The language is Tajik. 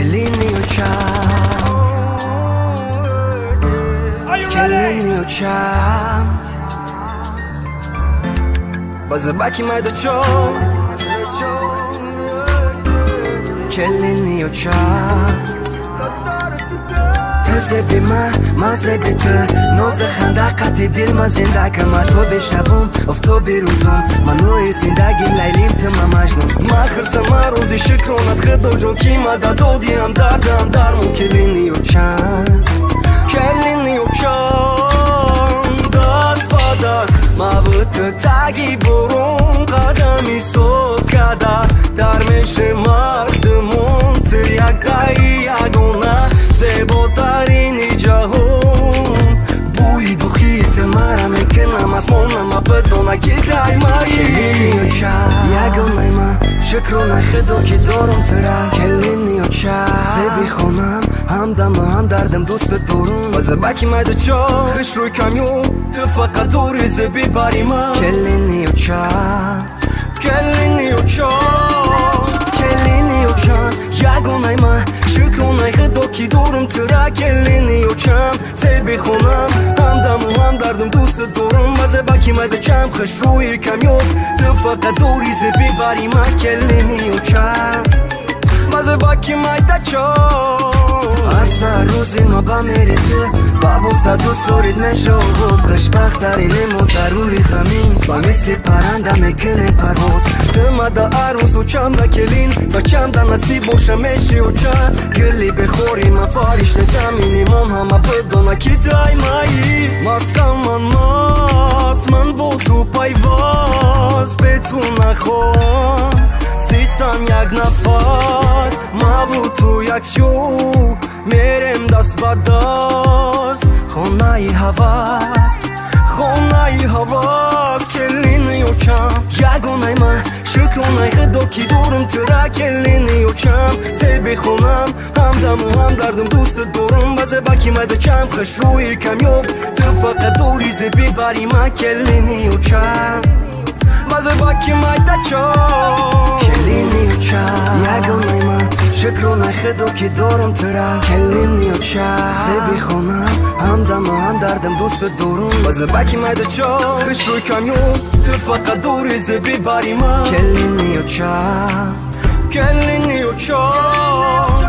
کلینی و چم کلینی و چم بازه بکی مایده چون کلینی و چم تازه بی مازه بی تو نوز خندقتی دل ما زندگی ما تو بشبم اف تو بیروزم من روی زندگی لیلیم تما مجنون ما خرسه ما روزی شکرونت خدو جون کی ما دادیم دردم درمون کلینی و چند کلینی و چند دست با دست ما بود تاگی برون قدمی صبح کده در میشه مردمون تو یک دایی یگونه زیباترین جهان بوی دخیت مرا میکنم از مونم بدونه که دایمایی کلینی و چند یگونه ما شکرونه خدا که دارم تره کلینی و چند زیبی خونم همدم و هم دردم دوست دارم بازه بکی مایده چا خش روی کمیون تو فقط دوری زیبی باری من کلینی و چند کلینی و چند کلینی و چند یگونه ما شکرونه خدا که دارم تره کلینی و چند زیبی خونم همدم و هم دردم دوست دارم بازه بکی مایده چم خش روی کمیون تو فقط دوری زیبی باری من کلینی و چند بازه بکی مایده چند هر روزی ما با میری تو بابو صد و سورید میشه و روز خوشبخترین ما در روی زمین با مثل پرنده میکنه پرواز تو ما دا عروس و چم دا کلین با چم دا نصیب باشه میشی و چند گلی بخوری ما فارش زمینی مام همه بدونه که دای مایی ماستم من با تو پایواز به تو نخوام سیستم یک نفر ما بود تو یک شو میرم دست با دست خونه حواس کلینی و چم یگونه من شکرونه خدا که دارم تره کلینی و چم زیبی خونم همدم و هم دردم دوست دارم بازه بکی مایده چم خش روی کمیوب تو فقط دوری زیبی باری من کلینی و چم بازه بکی مایده چم کلینی و چم یگونه من شکرونه خدا که دارم تره کلینی و چم زیبی خونم همدم و هم دردم دوست دارم بازه بکی مایده چم خش روی کمیون تو فقط دوری زیبی باری من کلینی و چم کلینی و چم